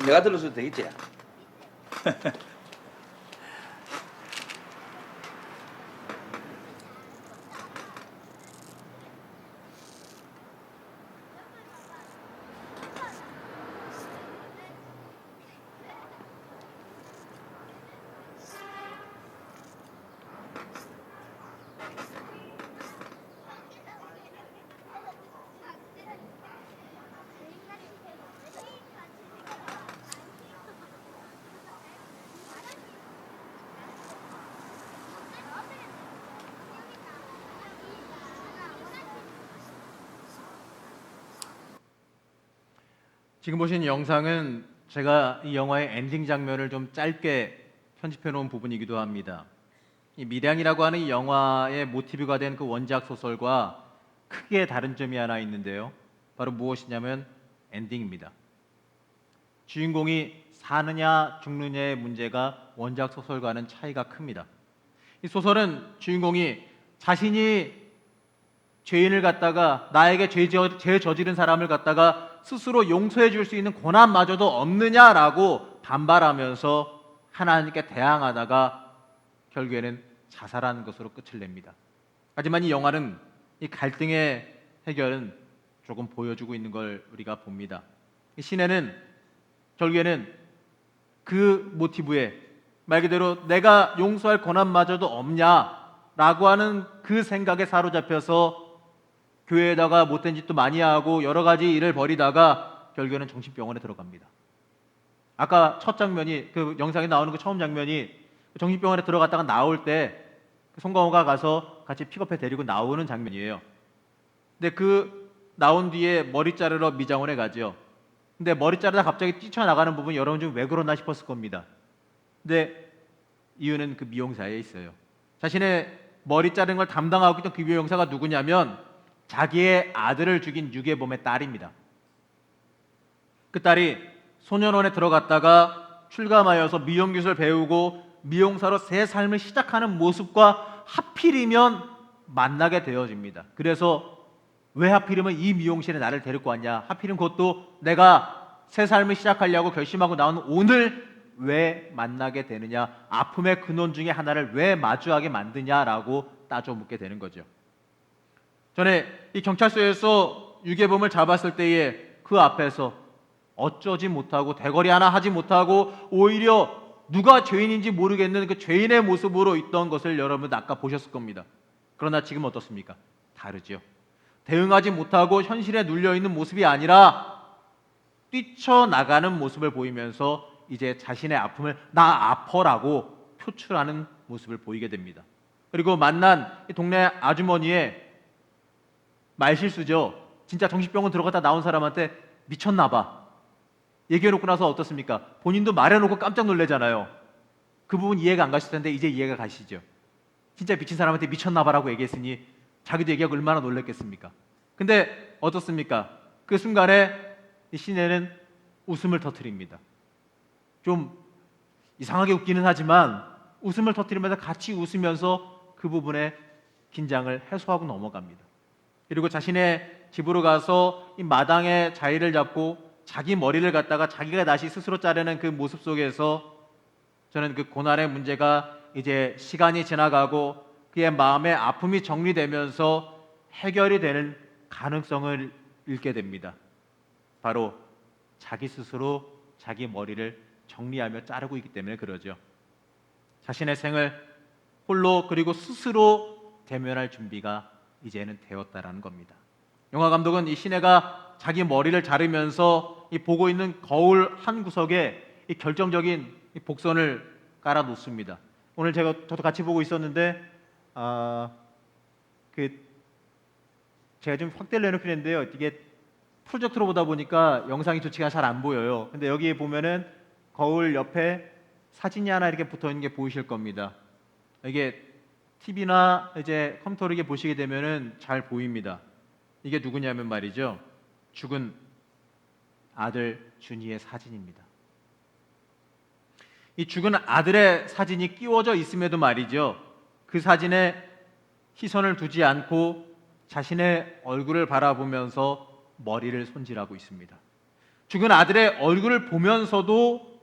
내가 들어서도 되겠지? 지금 보신 영상은 제가 이 영화의 엔딩 장면을 좀 짧게 편집해 놓은 부분이기도 합니다. 이 밀양이라고 하는 이 영화의 모티브가 된 그 원작 소설과 크게 다른 점이 하나 있는데요. 바로 무엇이냐면 엔딩입니다. 주인공이 사느냐 죽느냐의 문제가 원작 소설과는 차이가 큽니다. 이 소설은 주인공이 자신이 죄인을 갖다가 나에게 죄 저지른 사람을 갖다가 스스로 용서해 줄 수 있는 고난마저도 없느냐라고 반발하면서 하나님께 대항하다가 결국에는 자살하는 것으로 끝을 냅니다. 하지만 이 영화는 이 갈등의 해결은 조금 보여주고 있는 걸 우리가 봅니다. 이 시내는 결국에는 그 모티브에 말 그대로 내가 용서할 권한마저도 없냐라고 하는 그 생각에 사로잡혀서 교회에다가 못된 짓도 많이 하고 여러 가지 일을 벌이다가 결국에는 정신병원에 들어갑니다. 아까 첫 장면이 그 영상에 나오는 그 처음 장면이 정신병원에 들어갔다가 나올 때 송강호가 가서 같이 픽업해 데리고 나오는 장면이에요. 근데 그 나온 뒤에 머리 자르러 미장원에 가죠. 근데 머리 자르다 갑자기 뛰쳐나가는 부분 여러분 좀 왜 그러나 싶었을 겁니다. 근데 이유는 그 미용사에 있어요. 자신의 머리 자른 걸 담당하고 있던 그 미용사가 누구냐면 자기의 아들을 죽인 유괴범의 딸입니다. 그 딸이 소년원에 들어갔다가 출감하여서 미용 기술을 배우고 미용사로 새 삶을 시작하는 모습과 하필이면 만나게 되어집니다. 그래서 왜 하필이면 이 미용실에 나를 데리고 왔냐? 하필이면 그것도 내가 새 삶을 시작하려고 결심하고 나온 오늘 왜 만나게 되느냐? 아픔의 근원 중에 하나를 왜 마주하게 만드냐라고 따져 묻게 되는 거죠. 전에 이 경찰서에서 유괴범을 잡았을 때에 그 앞에서 어쩌지 못하고 대거리 하나 하지 못하고 오히려 누가 죄인인지 모르겠는 그 죄인의 모습으로 있던 것을 여러분 아까 보셨을 겁니다. 그러나 지금 어떻습니까? 다르죠. 대응하지 못하고 현실에 눌려있는 모습이 아니라 뛰쳐나가는 모습을 보이면서 이제 자신의 아픔을 나 아퍼라고 표출하는 모습을 보이게 됩니다. 그리고 만난 이 동네 아주머니의 말실수죠. 진짜 정신병원 들어갔다 나온 사람한테 미쳤나 봐 얘기해놓고 나서 어떻습니까? 본인도 말해놓고 깜짝 놀래잖아요. 그 부분 이해가 안 가실 텐데 이제 이해가 가시죠. 진짜 미친 사람한테 미쳤나 봐라고 얘기했으니 자기도 얘기하고 얼마나 놀랬겠습니까? 근데 어떻습니까? 그 순간에 이 시내는 웃음을 터뜨립니다. 좀 이상하게 웃기는 하지만 웃음을 터뜨리면서 같이 웃으면서 그 부분의 긴장을 해소하고 넘어갑니다. 그리고 자신의 집으로 가서 이 마당에 자리를 잡고 자기 머리를 갖다가 자기가 다시 스스로 자르는 그 모습 속에서 저는 그 고난의 문제가 이제 시간이 지나가고 그의 마음의 아픔이 정리되면서 해결이 되는 가능성을 잃게 됩니다. 바로 자기 스스로 자기 머리를 정리하며 자르고 있기 때문에 그러죠. 자신의 생을 홀로 그리고 스스로 대면할 준비가 이제는 되었다라는 겁니다. 영화 감독은 이 시내가 자기 머리를 자르면서 이 보고 있는 거울 한 구석에 이 결정적인 이 복선을 깔아 놓습니다. 오늘 저도 같이 보고 있었는데 제가 좀 확대를 해놓긴 했는데요. 이게 프로젝터로 보다 보니까 영상이 좋지가 잘 안 보여요. 근데 여기 보면은 거울 옆에 사진이 하나 이렇게 붙어 있는 게 보이실 겁니다. 이게 TV나 이제 컴퓨터로 이게 보시게 되면은 잘 보입니다. 이게 누구냐면 말이죠. 죽은 아들 준이의 사진입니다. 이 죽은 아들의 사진이 끼워져 있음에도 말이죠. 그 사진에 시선을 두지 않고 자신의 얼굴을 바라보면서 머리를 손질하고 있습니다. 죽은 아들의 얼굴을 보면서도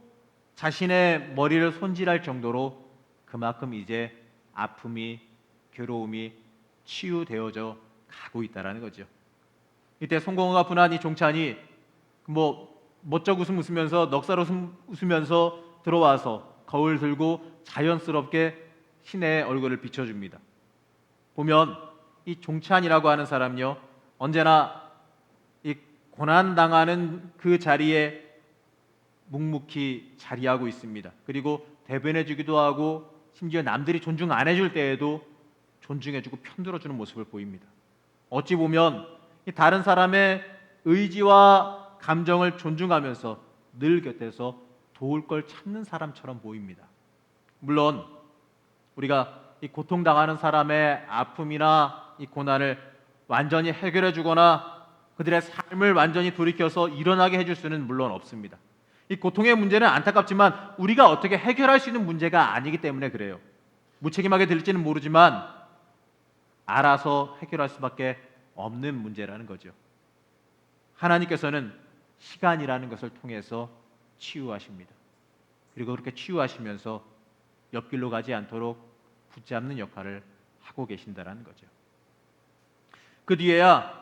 자신의 머리를 손질할 정도로 그만큼 이제 아픔이 괴로움이 치유되어져 가고 있다라는 거죠. 이때 송공호가 분한 이 종찬이 멋쩍 웃으면서 넉살 웃으면서 들어와서 거울 들고 자연스럽게 신의 얼굴을 비춰줍니다. 보면 이 종찬이라고 하는 사람요 언제나 이 고난당하는 그 자리에 묵묵히 자리하고 있습니다. 그리고 대변해주기도 하고 심지어 남들이 존중 안 해줄 때에도 존중해주고 편들어주는 모습을 보입니다. 어찌 보면 이 다른 사람의 의지와 감정을 존중하면서 늘 곁에서 도울 걸 찾는 사람처럼 보입니다. 물론 우리가 이 고통당하는 사람의 아픔이나 이 고난을 완전히 해결해 주거나 그들의 삶을 완전히 돌이켜서 일어나게 해줄 수는 물론 없습니다. 이 고통의 문제는 안타깝지만 우리가 어떻게 해결할 수 있는 문제가 아니기 때문에 그래요. 무책임하게 들릴지는 모르지만 알아서 해결할 수밖에 없는 문제라는 거죠. 하나님께서는 시간이라는 것을 통해서 치유하십니다. 그리고 그렇게 치유하시면서 옆길로 가지 않도록 붙잡는 역할을 하고 계신다라는 거죠. 그 뒤에야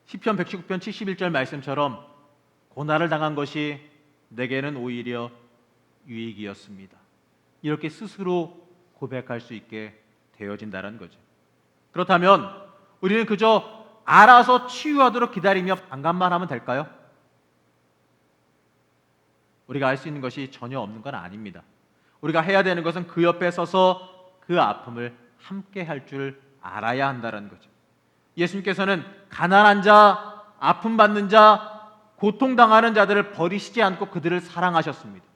시편 119편 71절 말씀처럼 고난을 당한 것이 내게는 오히려 유익이었습니다. 이렇게 스스로 고백할 수 있게 되어진다는 거죠. 그렇다면 우리는 그저 알아서 치유하도록 기다리며 반감만 하면 될까요? 우리가 할 수 있는 것이 전혀 없는 건 아닙니다. 우리가 해야 되는 것은 그 옆에 서서 그 아픔을 함께 할 줄 알아야 한다는 거죠. 예수님께서는 가난한 자, 아픔 받는 자, 고통당하는 자들을 버리시지 않고 그들을 사랑하셨습니다.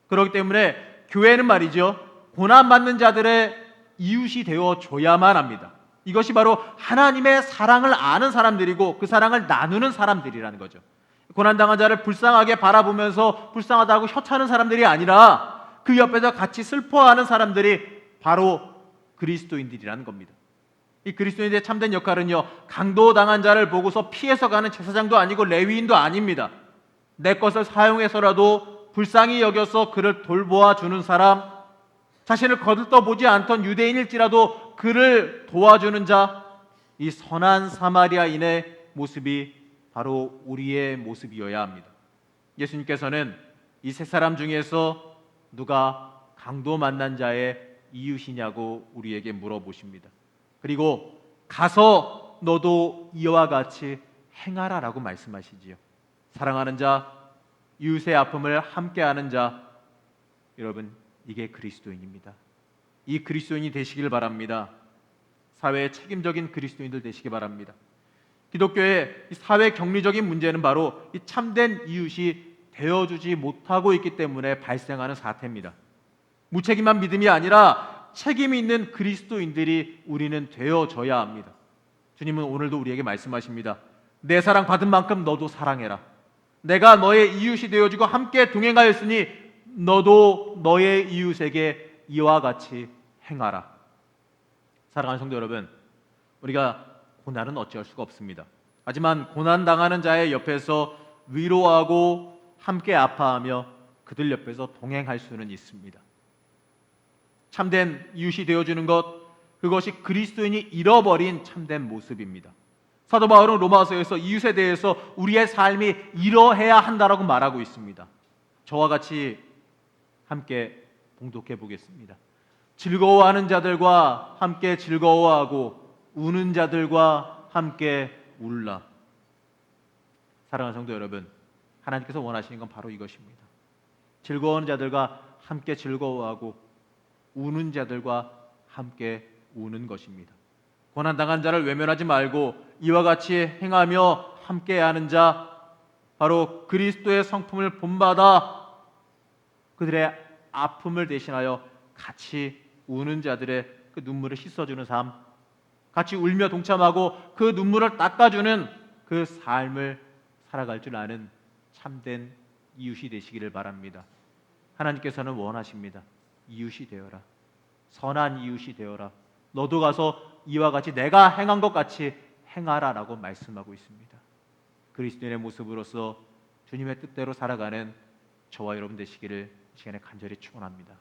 그렇기 때문에 교회는 말이죠, 고난받는 자들의 이웃이 되어줘야만 합니다. 이것이 바로 하나님의 사랑을 아는 사람들이고 그 사랑을 나누는 사람들이라는 거죠. 고난당한 자를 불쌍하게 바라보면서 불쌍하다고 혀차는 사람들이 아니라 그 옆에서 같이 슬퍼하는 사람들이 바로 그리스도인들이라는 겁니다. 이 그리스도인들의 참된 역할은요, 강도당한 자를 보고서 피해서 가는 제사장도 아니고 레위인도 아닙니다. 내 것을 사용해서라도 불쌍히 여겨서 그를 돌보아 주는 사람, 자신을 거들떠보지 않던 유대인일지라도 그를 도와주는 자, 이 선한 사마리아인의 모습이 바로 우리의 모습이어야 합니다. 예수님께서는 이 세 사람 중에서 누가 강도 만난 자의 이웃이냐고 우리에게 물어보십니다. 그리고 가서 너도 이와 같이 행하라라고 말씀하시지요. 사랑하는 자, 이웃의 아픔을 함께하는 자, 여러분, 이게 그리스도인입니다. 이 그리스도인이 되시길 바랍니다. 사회의 책임적인 그리스도인들 되시기 바랍니다. 기독교의 사회 격리적인 문제는 바로 이 참된 이웃이 되어주지 못하고 있기 때문에 발생하는 사태입니다. 무책임한 믿음이 아니라 책임이 있는 그리스도인들이 우리는 되어져야 합니다. 주님은 오늘도 우리에게 말씀하십니다. 내 사랑 받은 만큼 너도 사랑해라. 내가 너의 이웃이 되어주고 함께 동행하였으니 너도 너의 이웃에게 이와 같이 행하라. 사랑하는 성도 여러분, 우리가 고난은 어찌할 수가 없습니다. 하지만 고난당하는 자의 옆에서 위로하고 함께 아파하며 그들 옆에서 동행할 수는 있습니다. 참된 이웃이 되어주는 것, 그것이 그리스도인이 잃어버린 참된 모습입니다. 사도 바울은 로마서에서 이웃에 대해서 우리의 삶이 이러해야 한다라고 말하고 있습니다. 저와 같이 함께 봉독해 보겠습니다. 즐거워하는 자들과 함께 즐거워하고 우는 자들과 함께 울라. 사랑하는 성도 여러분, 하나님께서 원하시는 건 바로 이것입니다. 즐거워하는 자들과 함께 즐거워하고 우는 자들과 함께 우는 것입니다. 고난당한 자를 외면하지 말고 이와 같이 행하며 함께하는 자, 바로 그리스도의 성품을 본받아 그들의 아픔을 대신하여 같이 우는 자들의 그 눈물을 씻어주는 삶, 같이 울며 동참하고 그 눈물을 닦아주는 그 삶을 살아갈 줄 아는 참된 이웃이 되시기를 바랍니다. 하나님께서는 원하십니다. 이웃이 되어라. 선한 이웃이 되어라. 너도 가서 이와 같이 내가 행한 것 같이 행하라라고 말씀하고 있습니다. 그리스도인의 모습으로서 주님의 뜻대로 살아가는 저와 여러분 되시기를 이 시간에 간절히 축원합니다.